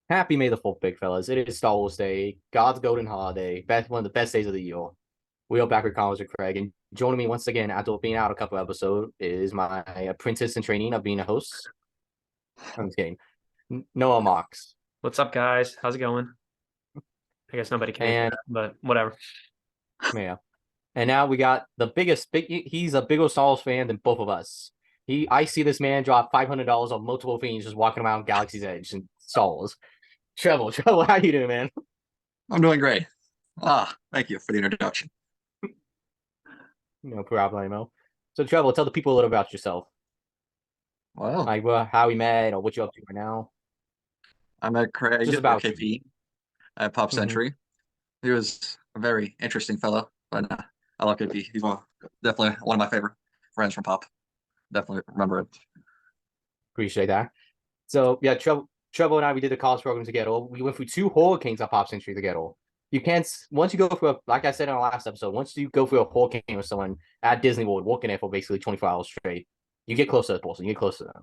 Happy May the 4th, big fellas. It is Star Wars Day, God's golden holiday, one of the best days of the year. We are back with Konvos and Kraig, and joining me once again after being out a couple episodes is my apprentice in training of being a host. I'm just kidding. Noah Mox. What's up, guys? How's it going? I guess nobody can answer And that, but whatever. yeah. And now we got he's a bigger Star Wars fan than both of us. I see this man drop $500 on multiple things just walking around Galaxy's Edge and Star Wars. Trevor, how you doing, man? I'm doing great. Thank you for the introduction. No problemo. So, Trevor, tell the people a little about yourself. Well, Like how we met or what you're up to right now. I met Craig Just at about you. KP at Pop Hmm. Century. He was a very interesting fellow, but I love KP. Definitely one of my favorite friends from Pop. Definitely remember it. Appreciate that. So yeah, Trevor and I, we did the college program together. We went through two hurricanes at Pop Century together. You can't once you go through like I said in our last episode, once you go through a hurricane with someone at Disney World, working there for basically 24 hours straight, you get close to the person. You get close to them.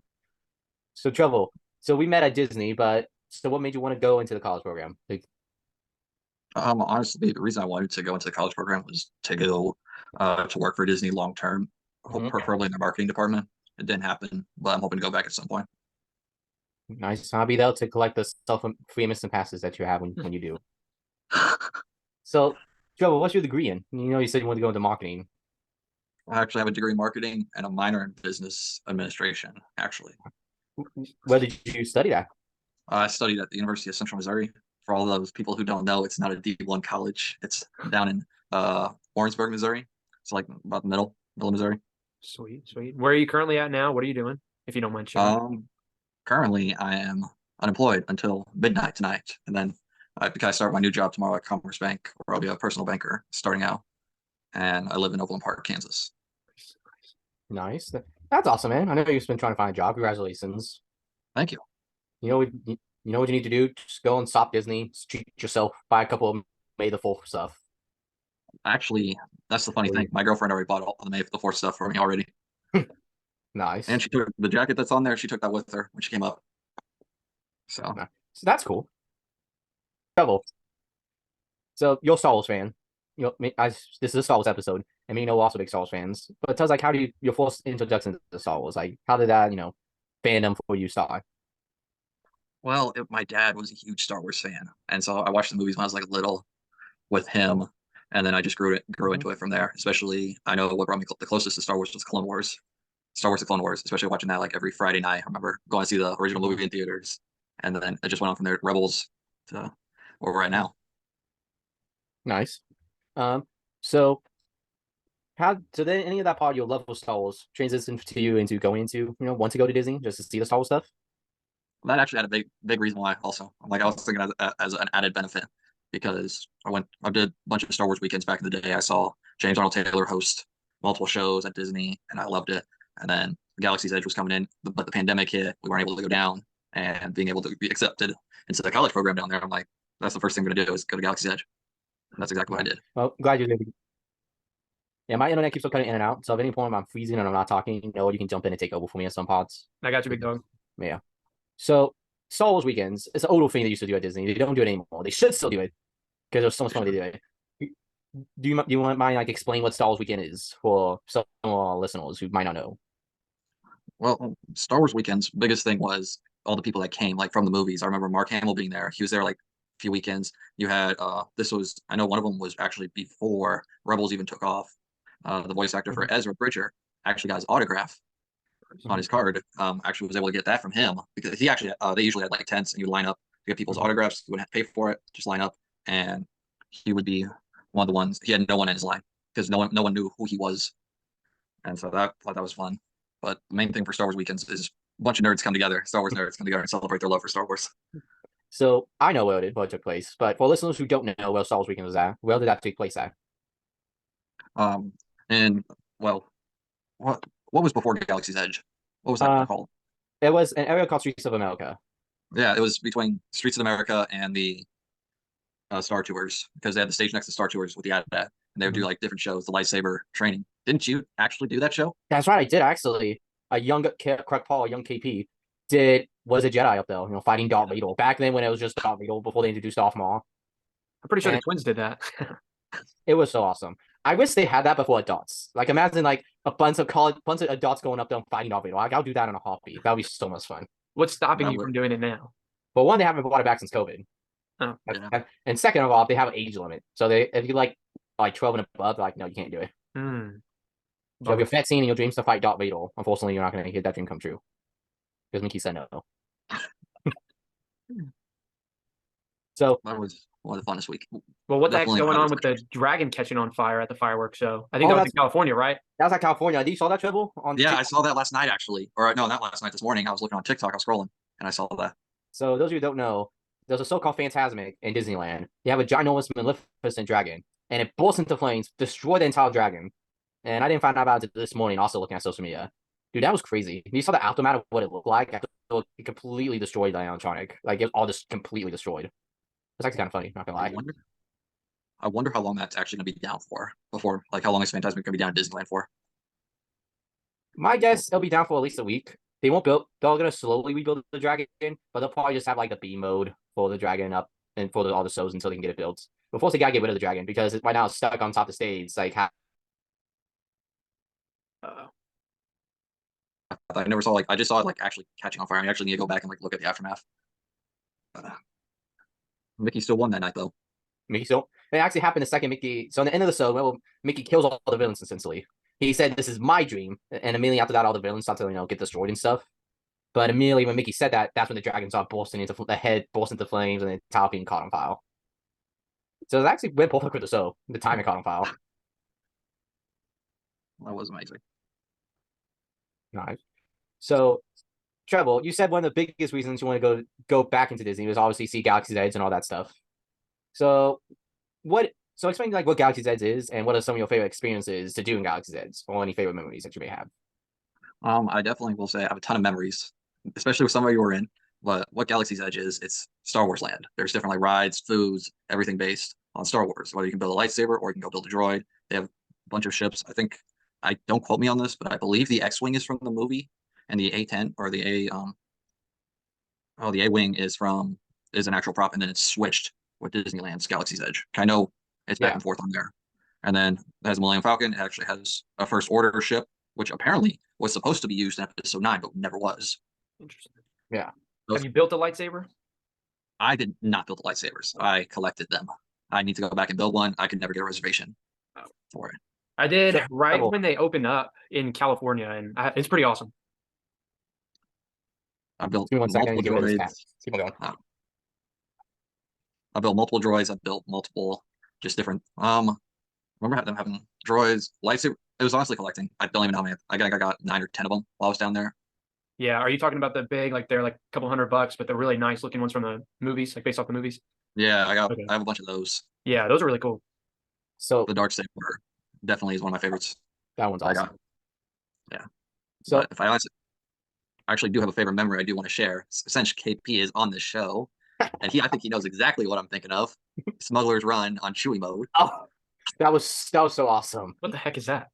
So Trevor, so we met at Disney, but so what made you want to go into the college program? Like, Honestly, the reason I wanted to go into the college program was to go to work for Disney long term, mhm. preferably in the marketing department. It didn't happen, but I'm hoping to go back at some point. Nice. I'll be there to collect the free instant passes that you have when you do. So, Trevor, what's your degree in? You said you want to go into marketing. I actually have a degree in marketing and a minor in business administration, actually. Where did you study that? I studied at the University of Central Missouri. For all those people who don't know, it's not a D1 college. It's down in Warrensburg, Missouri. It's like about the middle of Missouri. Sweet, sweet. Where are you currently at now? What are you doing, if you don't mind sharing? Um, Currently, I am unemployed until midnight tonight, and then because I start my new job tomorrow at Commerce Bank, where I'll be a personal banker starting out, and I live in Overland Park, Kansas. Nice. That's awesome, man. I know you've been trying to find a job. Congratulations. Thank you. You know what you need to do? Just go and stop Disney, treat yourself, buy a couple of May the 4th stuff. Actually, that's the funny thing. My girlfriend already bought all the May the Fourth stuff for me already, and Nice. she took the jacket that's on there. She took that with her when she came up. So Nice. So that's cool. Trouble. So you're a Star Wars fan. This is a Star Wars episode, and me know we're also big Star Wars fans. But tell us, like, how do your first introduction to Star Wars? Like, how did that, fandom for you start? My dad was a huge Star Wars fan, and so I watched the movies when I was like little with him, and then I just grew Mhm. into it from there. Especially, I know what brought me the closest to Star Wars was Clone Wars, Star Wars: The Clone Wars. Especially watching that like every Friday night. I remember going to see the original Mhm. movie in theaters, and then it just went on from there. Rebels to where we're at now. Nice. Um, so so then any of that part of your love of Star Wars transition to you into going into, want to go to Disney just to see the Star Wars stuff? That actually had a big reason why. Also, like I was thinking as an added benefit because I did a bunch of Star Wars weekends back in the day. I saw James Arnold Taylor host multiple shows at Disney, and I loved it. And then Galaxy's Edge was coming in, but the pandemic hit. We weren't able to go down, and being able to be accepted into the college program down there, I'm like, that's the first thing I'm gonna do is go to Galaxy's Edge. And that's exactly what I Nice. did. Well, glad you're there. Yeah, my internet keeps on cutting in and out. So if at any point I'm freezing and I'm not talking, you can jump in and take over for me in some parts. I got you, big dog. Yeah. So Star Wars weekends, it's an old thing they used to do at Disney. They don't do it anymore. They should still do it because there's so much fun to do it. Do you mind like explain what Star Wars weekend is for some of our listeners who might not know? Well, Star Wars weekends, biggest thing was all the people that came, like from the movies. I remember Mark Hamill being there. He was there like a few weekends. You had I know one of them was actually before Rebels even took off. The voice actor Mm-hmm. for Ezra Bridger actually got his autograph on his card. Actually was able to get that from him because he actually they usually had like tents and you line up to get people's Mm-hmm. autographs. You wouldn't have to pay for it, just line up, and he would be one of the ones. He had no one in his line because no one knew who he was, and so that thought that was fun. But the main thing for Star Wars weekends is a bunch of nerds come together. Star Wars nerds come together and celebrate their love for Star Wars. So I know where it took place, but for listeners who don't know where Star Wars weekend was at, where did that take place at? Um, and well, what was before Galaxy's Edge? What was that Uh, called? it was an area called Streets of America. Yeah, it was between Streets of America and the Star Tours because they had the stage next to Star Tours with the AT-AT, and they would do Mhm. like different shows, the lightsaber training. Didn't you actually do that show? That's right, I did actually. A young Craig Paul, a young KP, did was a Jedi up though, fighting Darth Vader. Back then when it was just Darth Vader before they introduced Darth Maul. I'm pretty sure the And- twins did that. It was so awesome. I wish they had that before adults. Like imagine like a bunch of adults going up there and fighting Darth Vader. Like, I'll do that in a heartbeat. That would be so much fun. What's stopping That you would- from doing it now? But one, they haven't brought it back since COVID. Oh, Yeah. And second of all, they have an age limit. So if you like 12 and above, like no, you can't do it. Hmm. So if you're 13 and your dreams to fight Darth Vader, unfortunately, you're not going to get that dream come true. Because Mickey said no. So That was one of the funnest week. Well, what the heck's Definitely going not on as with the much. dragon catching on fire at the fireworks show? I think Oh, that was in that's- California, right? that was like California. You saw that, Trevor? Yeah, I saw that last night actually, or no, not last night. This morning, I was looking on TikTok. I was scrolling, and I saw that. So those of you who don't know, there's a so-called Phantasmic in Disneyland. You have a ginormous Maleficent dragon, and it bursts into flames, destroy the entire dragon. And I didn't find out about it this morning, also looking at social media. Dude, that was crazy. You saw the aftermath of what it looked like. It completely destroyed the animatronic. Like, it was all just completely destroyed. It's actually kind of funny, not gonna lie. I wonder how long that's actually gonna be down for before, like, how long is Phantasmic gonna be down at Disneyland for? My guess, it'll be down for at least a week. They're gonna slowly rebuild the dragon, but they'll probably just have like the B mode for the dragon up and for all the shows until they can get it built. Before they gotta get rid of the dragon because right now it's stuck on top of the stage. It's like Uh, I never saw like I just saw it like actually catching on fire. I actually need to go back and like look at the aftermath. Mickey still won that night though. Mickey. So it actually happened the second Mickey. So in the end of the show, well, Mickey kills all the villains essentially. He said, "This is my dream," and immediately after that, all the villains start to get destroyed and stuff. But immediately when Mickey said that, that's when the dragon started bursting into the head, burst into flames, and the tower being caught on fire. So it actually went perfect with the show. The timing caught on fire. That was amazing. Nice. So, Trevor, you said one of the biggest reasons you want to go back into Disney was obviously see Galaxy's Edge and all that stuff. So, explain like what Galaxy's Edge is and what are some of your favorite experiences to do in Galaxy's Edge, or any favorite memories that you may have. I definitely will say I have a ton of memories, especially with somewhere you were in. But what Galaxy's Edge is, it's Star Wars land. There's different like rides, foods, everything based on Star Wars. Whether you can build a lightsaber or you can go build a droid. They have a bunch of ships. I don't quote me on this, but I believe the X-wing is from the movie, and the A10 or the A-wing is an actual prop, and then it's switched with Disneyland's Galaxy's Edge. I know it's back and forth on there. And then it has a Millennium Falcon. It actually has a First Order ship, which apparently was supposed to be used in Episode 9, but never was. interesting. Yeah. Have you built a lightsaber? I did not build lightsabers. I collected them. I need to go back and build one. I could never get a reservation for it. I did So- right oh. when they opened up in California, and it's pretty awesome. I built Give me 1 second. I need to multiple get rid of this droids. tab. Keep on going. I built multiple droids. I built multiple, just different. Remember them having droids, lightsaber. It was honestly collecting. I don't even know how many. I got 9 or 10 of them while I was down there. Yeah, are you talking about the big, like they're like a couple $100, but they're really nice looking ones from the movies, like based off the movies? Yeah, Okay. I have a bunch of those. Yeah, those are really cool. So The Darksaber definitely is one of my favorites. that one's I awesome. got. Yeah. So But if I actually do have a favorite memory I do want to share. Since KP is on this show, and I think he knows exactly what I'm thinking of. Smuggler's Run on Chewy mode. oh, that was so awesome. What the heck is that?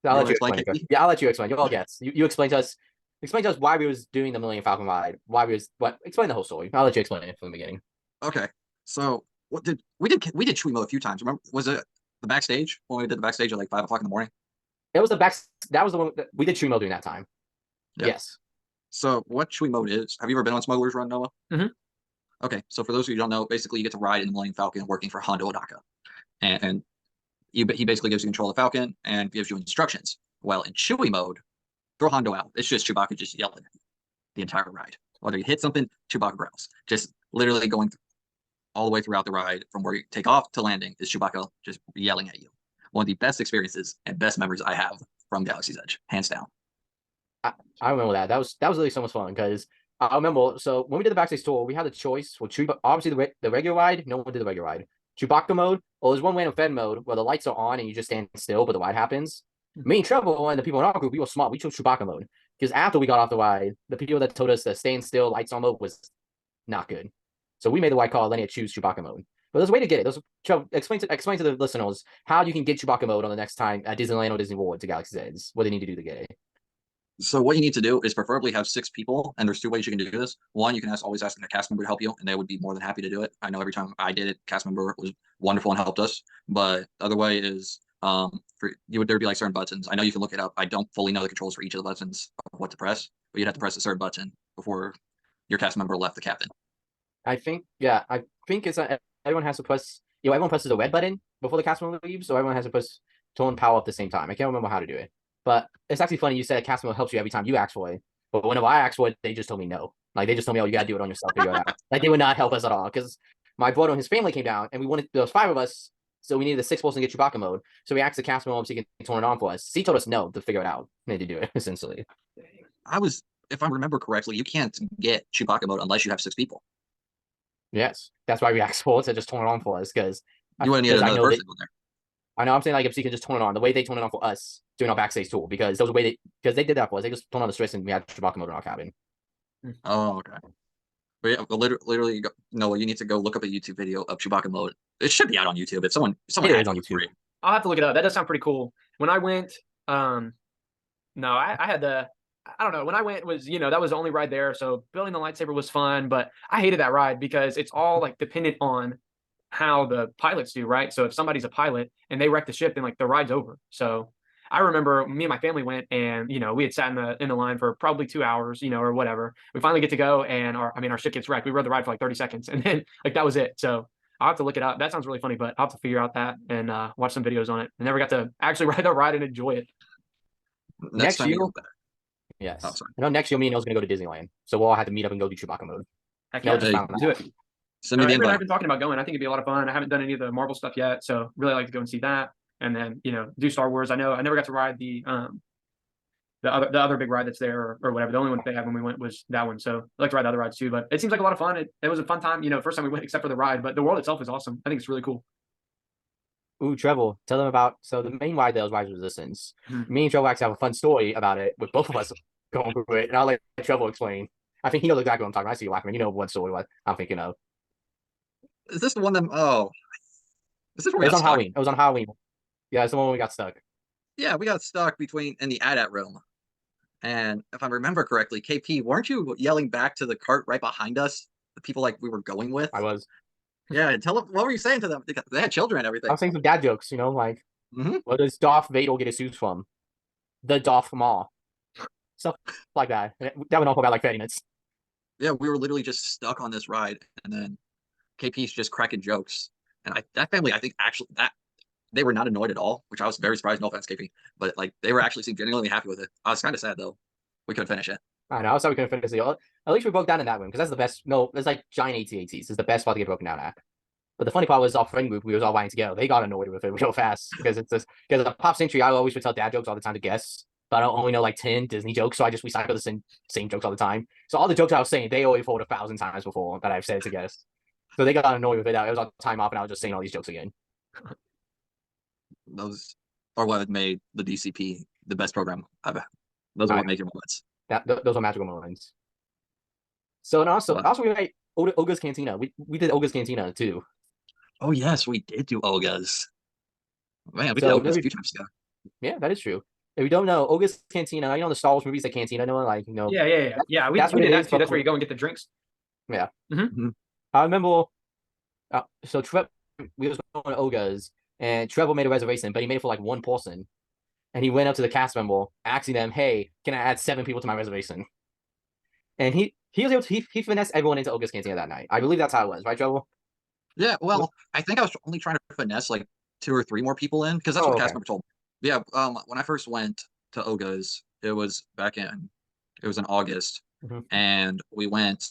I'll let wanna you explain, explain. KP? Yeah, I'll let you explain. Oh, yes. You explain to us. Explain to us why we was doing the Millennium Falcon ride. Why we was what? Explain the whole story. I'll let you explain it from the beginning. Okay. So what did we did Chewy mode a few times. Remember, was it the backstage when we did the backstage at like 5 o'clock in the morning? It was the back. That was the one that we did Trimo during that time. Yeah. Yes. So what Chewy mode is? Have you ever been on Smuggler's Run, Noah? Mhm. Okay. So for those of you who don't know, basically you get to ride in the Millennium Falcon working for Hondo Ohnaka, and he basically gives you control of the Falcon and gives you instructions. Well, in Chewy mode, throw Hondo out. It's just Chewbacca just yelling the entire ride. Whether you hit something, Chewbacca growls. Just literally going all the way throughout the ride from where you take off to landing is Chewbacca just yelling at you. One of the best experiences and best memories I have from Galaxy's Edge, hands down. I remember that. That was really so much fun because I remember. So when we did the backstage tour, we had a choice for Chewbacca. Obviously, the regular ride. No one did the regular ride. Chewbacca mode, or there's one random Fed mode where the lights are on and you just stand still, but the ride happens. Me and Trevor and the people in our group, we were smart. We chose Chewbacca mode because after we got off the ride, the people that told us that staying still, lights on mode was not good. So we made the right call, letting it choose Chewbacca mode. But there's a way to get it. Trevor, explain to the listeners how you can get Chewbacca mode on the next time at Disneyland or Disney World to Galaxy's Edge. What they need to do to get it. So what you need to do is preferably have 6 people, and there's 2 ways you can do this. One, you can always ask a cast member to help you, and they would be more than happy to do it. I know every time I did it, cast member was wonderful and helped us. But the other way is there'd be like certain buttons. I know you can look it up. I don't fully know the controls for each of the buttons of what to press, but you'd have to press a certain button before your cast member left the cabin. I think it's everyone has to press. Everyone presses the red button before the cast member leaves, so everyone has to press turn power at the same time. I can't remember how to do it, but it's actually funny. You said a cast member helps you every time you ask for it, but whenever I asked for it, they just told me no. Like they just told me, "Oh, you gotta do it on yourself, figure it out." Like they would not help us at all because my brother and his family came down, and we wanted there was 5 of us, so we needed a 6th person to get Chewbacca mode. So we asked the cast member if he can turn it on for us. He told us no to figure it out. We had to do it essentially. If I remember correctly, you can't get Chewbacca mode unless you have 6 people. Yes, that's why we asked for it to just turn it on for us because You wouldn't need another person there. I know I'm saying like if she can just turn it on the way they turn it on for us doing our backstage tour because those way they did that for us. They just turned on the stress and we had Chewbacca mode in our cabin. Oh, okay. But yeah, literally, no. You need to go look up a YouTube video of Chewbacca mode. It should be out on YouTube. If someone It had is on it for YouTube. free. I'll have to look it up. That does sound pretty cool. When I went, no, I had the, I don't know. When I went was, that was the only ride there. So building the lightsaber was fun, but I hated that ride because it's all like dependent on how the pilots do, right? So if somebody's a pilot and they wreck the ship, then like the ride's over. So I remember me and my family went and, we had sat in the line for probably 2 hours, or whatever. We finally get to go and our ship gets wrecked. We rode the ride for like 30 seconds and then like that was it. So I'll have to look it up. That sounds really funny, but I'll have to figure out that and watch some videos on it. I never got to actually ride the ride and enjoy it. Next time year, you go back. yes. Oh, sorry. I know next year me and El's gonna go to Disneyland, so we'll all have to meet up and go do Chewbacca mode. Heck No, yeah, just found do that. it. Send me the Everyone invite. I've been talking about going. I think it'd be a lot of fun. I haven't done any of the Marvel stuff yet, so really like to go and see that. And then do Star Wars. I know I never got to ride the other big ride that's there or whatever. The only one they had when we went was that one. So I like to ride the other rides too. But it seems like a lot of fun. It was a fun time. First time we went except for the ride, but the world itself is awesome. I think it's really cool. Ooh, Trevor, tell them about the main ride there was Rise of Resistance. Me and Trevor actually have a fun story about it with both of us going through it, and I'll let Trevor explain. I think he knows exactly what I'm talking about. I see you laughing. You know what story what I'm thinking of. Is this the one that? Oh, is this where we It was got on stuck? Halloween. It was on Halloween. Yeah, it's the one where we got stuck. Yeah, we got stuck in the AT-AT room. And if I remember correctly, KP, weren't you yelling back to the cart right behind us? The people like we were going with? I was. Yeah, tell them what were you saying to them? They had children and I everything. was saying some dad jokes, like Mhm. where does Darth Vader get his suits from? The Darth Maul. Stuff like that. That went on for about like 30 minutes. Yeah, we were literally just stuck on this ride, and then KP's just cracking jokes. And that family, I think actually that they were not annoyed at all, which I was very surprised. No offense, KP, but like they were actually seemed genuinely happy with it. I was kind of sad though. We couldn't finish it. I know. I was sorry we couldn't finish the. At least we broke down in that room because that's the best. No, there's like giant AT-ATs. It's the best spot to get broken down at. But the funny part was our friend group, we was all riding together. They got annoyed with it real fast because it's just because of Pop Century, I always would tell dad jokes all the time to guests, but I don't only know like 10 Disney jokes, so I just recycle the same jokes all the time. So all the jokes I was saying, they already told 1,000 times before that I've said it to guests. So they got annoyed with it. It was all time off, and I was just saying all these jokes again. Those are what made the DCP the best program ever. Those are what make your moments. Those are magical moments. So and also we made Olga's Cantina. We did Olga's Cantina too. Oh yes, we did do Olga's. Man, we did So Olga's a few times ago. yeah, that is true. If you don't know, Olga's Cantina, Yeah. the Star Wars movies, the Cantina, Yeah. We that's what did it that is, too. That's but- where you go and get the drinks. Yeah. Mhm. I remember. So Trevor, we was going to Olga's, and Trevor made a reservation, but he made it for like one person, and he went up to the cast member asking them, "Hey, can I add 7 people to my reservation?" And he was able to he finessed everyone into Olga's Cantina that night. I believe that's how it was, right, Trevor? Yeah, well, I think I was only trying to finesse like 2 or 3 more people in because that's Oh, what the okay. cast member told me. Yeah, when I first went to Olga's, it was in August, Mhm. and we went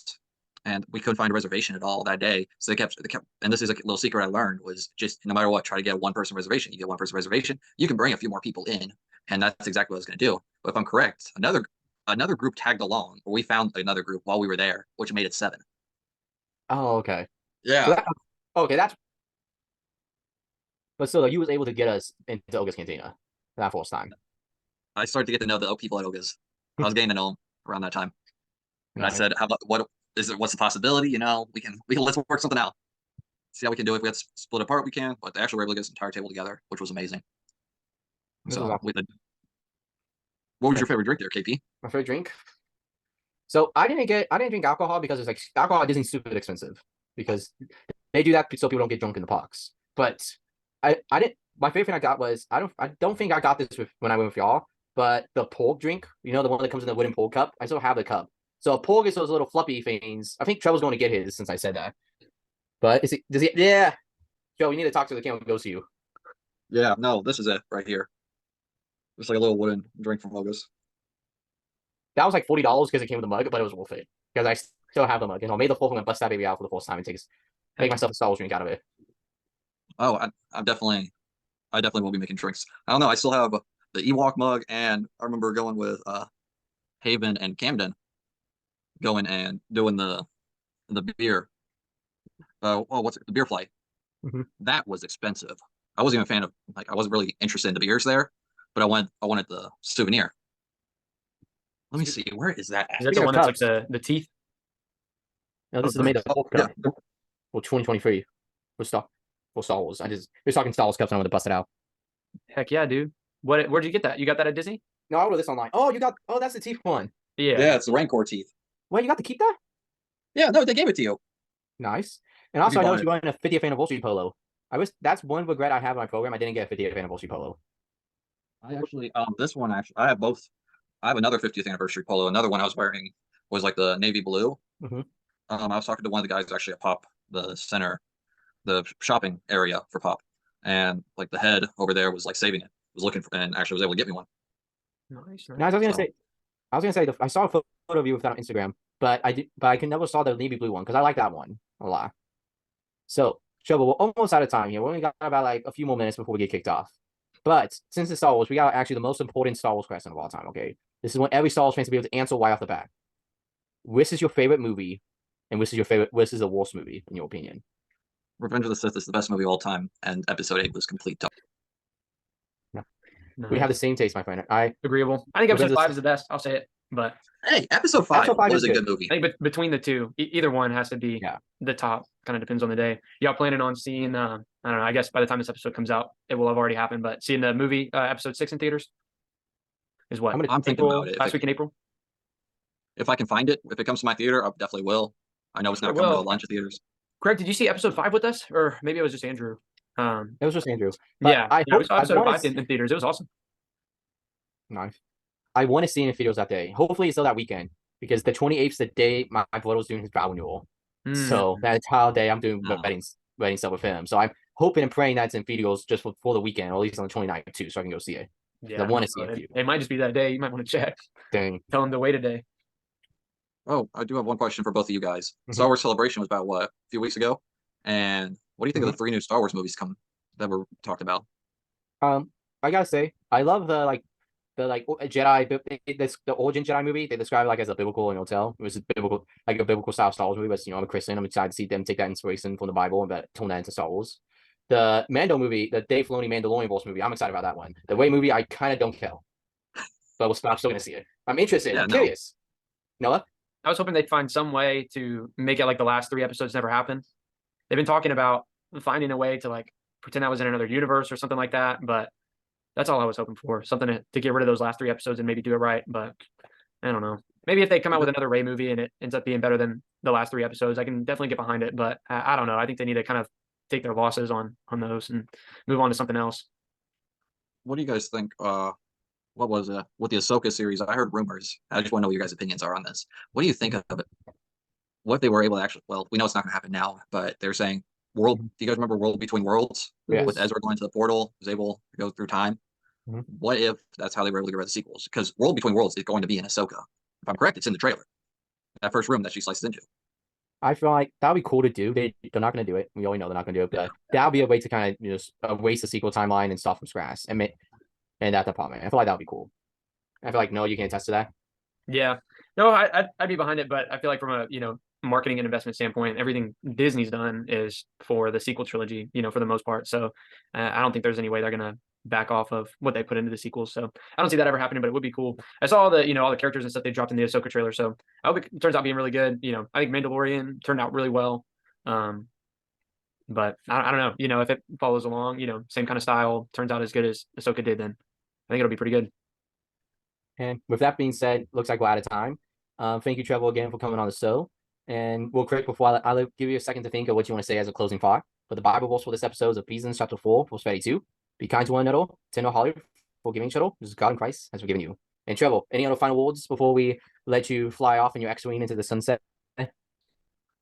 and we couldn't find a reservation at all that day. So they kept, and this is a little secret I learned was just no matter what, try to get a 1-person reservation. You get 1-person reservation, you can bring a few more people in, and that's exactly what I was going to do. But if I'm correct, another group tagged along, or we found another group while we were there, which made it 7. Oh, okay. Yeah. So okay, that's. But still, you was able to get us into Olga's Cantina that first time. I started to get to know the people at Olga's. I was getting to know them around that time. And I said, "How about what's the possibility? We can let's work something out. See how we can do it. If we have to split apart, we can. But actually, we're able to get this entire table together, which was amazing. This So was awesome. we did. What was your favorite drink there, KP? My favorite drink. So I didn't drink alcohol because it's like alcohol at Disney's stupid expensive because they do that so people don't get drunk in the parks. But I didn't. My favorite thing I got was I don't think I got this when I went with y'all, but the pork drink, the one that comes in the wooden pork cup. I still have the cup. So a pork is those little fluffy things. I think Trevor's going to get his since I said that. But does he? Yeah, Joe, we need to talk to the camera. Go see you. Yeah, no, this is it right here. It's like a little wooden drink from Logos. That was like $40 because it came with a mug, but it was worth it because I still have the mug. Made the full one and bust that baby out for the first time and make myself a Star Wars drink out of it. Oh, I definitely will be making drinks. I don't know. I still have the Ewok mug, and I remember going with Haven and Camden, going and doing the beer. What's it? The beer flight. Mm-hmm. That was expensive. I wasn't even a fan of I wasn't really interested in the beers there, but I wanted the souvenir. Let me see. Where is that at? Is that the one that's like the teeth? No, this is made of yeah. Well, 2023 for Star Wars. We're talking Star Wars cups. And I want to bust it out. Heck yeah, dude. Where'd you get that? You got that at Disney? No, I ordered this online. Oh, that's the teeth one. Yeah, it's the Rancor teeth. Wait, you got to keep that? Yeah, no, they gave it to you. Nice. And also, I noticed you're wearing a 50th anniversary polo. That's one regret I have in my program. I didn't get a 50th anniversary polo. I actually, this one actually, I have both. I have another 50th anniversary polo. Another one I was wearing was like the navy blue. Mm-hmm. I was talking to one of the guys actually at Pop, the center, the shopping area for Pop, and like the head over there was like saving it, was looking for, and actually was able to get me one. Nice. Now, I was gonna say, I saw a photo of you with that on Instagram, but I never saw the navy blue one because I like that one a lot. So, Trevor, we're almost out of time here. We only got about like a few more minutes before we get kicked off. But since it's Star Wars, we got actually the most important Star Wars question of all time. Okay, this is when every Star Wars fan to be able to answer right off the bat. Which is your favorite movie, and which is the worst movie in your opinion? Revenge of the Sith is the best movie of all time, and Episode 8 was complete. No. We have the same taste, my friend. Agreeable. I think Episode 5 is the best. I'll say it. But hey, Episode 5 was a good movie. I think between the two, either one has to be the top. Kind of depends on the day. Y'all planning on seeing? I don't know. I guess by the time this episode comes out, it will have already happened. But seeing the movie Episode 6 in theaters is what I'm thinking about it. Last week in April. If I can find it, if it comes to my theater, I definitely will. I know it's not coming to a bunch of theaters. Craig, did you see Episode 5 with us, or maybe it was just Andrew? It was just Andrew. Yeah, we saw Episode 5 in theaters. It was awesome. Nice. I want to see it in theaters that day. Hopefully, it's still that weekend because the 28th is the day my brother was doing his vow renewal. So that entire day, I'm doing wedding stuff with him. So I'm hoping and praying that's in theaters just for the weekend, or at least on the 29th too, so I can go see it. Yeah, I want to see it. It might just be that day. You might want to check. Dang. Tell him to wait a day. Oh, I do have one question for both of you guys. Star Wars Celebration was about a few weeks ago, and what do you think of the 3 new Star Wars movies that were talked about? I gotta say, I love the Jedi, the origin Jedi movie. They describe it as a biblical and hotel. It was a biblical style Star Wars movie. But I'm a Christian. I'm excited to see them take that inspiration from the Bible and turn that into Star Wars. The Mando movie, the Dave Filoni Mandalorian Wars movie, I'm excited about that one. The Way movie, I kind of don't care, but I'm still gonna see it. I'm interested. Yeah, I'm curious. Noah? I was hoping they'd find some way to make it like the last 3 episodes never happened. They've been talking about finding a way to pretend I was in another universe or something like that, but that's all I was hoping for. Something to get rid of those last 3 episodes and maybe do it right. But I don't know. Maybe if they come out with another Rabe movie and it ends up being better than the last 3 episodes, I can definitely get behind it. But I don't know. I think they need to kind of take their losses on those and move on to something else. What do you guys think? What was it with the Ahsoka series? I heard rumors. I just want to know what your guys' opinions are on this. What do you think of it? What if they were able to actually? Well, we know it's not going to happen now, but they're saying world. Do you guys remember World Between Worlds? Yes. With Ezra going to the portal, was able to go through time. What if that's how they were able to get rid of the sequels? Because World Between Worlds is going to be in Ahsoka. If I'm correct, it's in the trailer. That first room that she sliced into. I feel like that would be cool to do. They're not going to do it. We already know they're not going to do it, but that would be a way to kind of just erase the sequel timeline and start from scratch and that department. I feel like that would be cool. I feel like no, you can attest to that. Yeah, no, I'd be behind it, but I feel like from a marketing and investment standpoint, everything Disney's done is for the sequel trilogy, for the most part. So I don't think there's any way they're gonna back off of what they put into the sequels. So I don't see that ever happening, but it would be cool. I saw all the characters and stuff they dropped in the Ahsoka trailer, so I hope it turns out being really good. I think Mandalorian turned out really well. But I don't know, if it follows along, same kind of style, turns out as good as Ahsoka did, then I think it'll be pretty good. And with that being said, looks like we're out of time. Thank you, Trevor, again for coming on the show. And real quick, before I'll give you a second to think of what you want to say as a closing thought. But the Bible verse for this episode is Ephesians chapter 4, verse 32. Be kind to one another, tender hearted, forgiving each other, as God in Christ has forgiven you. And Trevor, any other final words before we let you fly off in your X-Wing into the sunset?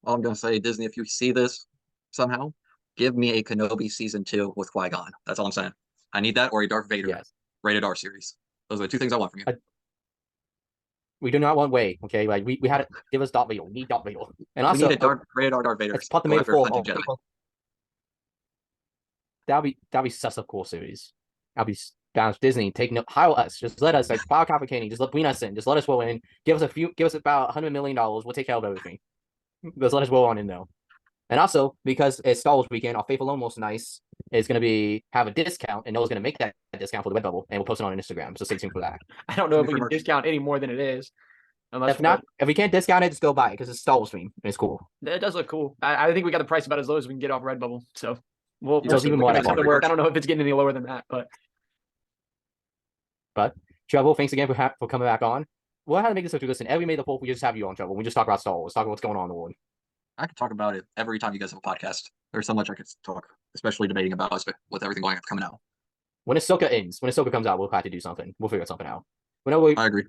All I'm gonna say, Disney, if you see this somehow, give me a Kenobi season 2 with Qui-Gon. That's all I'm saying. I need that or a Darth Vader Yes. rated R series. Those are the two things I want from you. We do not want way, okay? Like we had to give us Darth Vader. We need Darth Vader. And We also need a rated R Darth Vader. let's put the Go May after 4th. Hunting Jedi. That'll be such a cool series. That'll be down Disney. Hire us. Just let us like file complicating. Just bring us in. Just let us roll in. Give us about $100 million. We'll take care of everything. Just let us roll on in though. And also because it's Star Wars weekend, our faithful almost nice is going to have a discount, and Noah's going to make that discount for the Redbubble, and we'll post it on Instagram. So stay tuned for that. I don't know if we Free can merch. discount any more than it is. Unless If we can't discount it, just go buy it because it's Star Wars theme and it's cool. it does look cool. I think we got the price about as low as we can get off Redbubble. So we'll So it's even we more can make than something that. work. I don't know if it's getting any lower than that, but Trevor, thanks again for coming back on. We'll have to make this a listen. Every May the 4th, we just have you on, Trevor. We just talk about Star Wars, talk about what's going on in the world. I could talk about it every time you guys have a podcast. There's so much I could talk, especially debating about with everything coming out. When Ahsoka comes out, we'll have to do something. We'll figure something out. Well, I agree.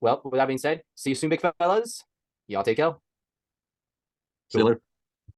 with that being said, see you soon, big fellas. Y'all take care. See you later.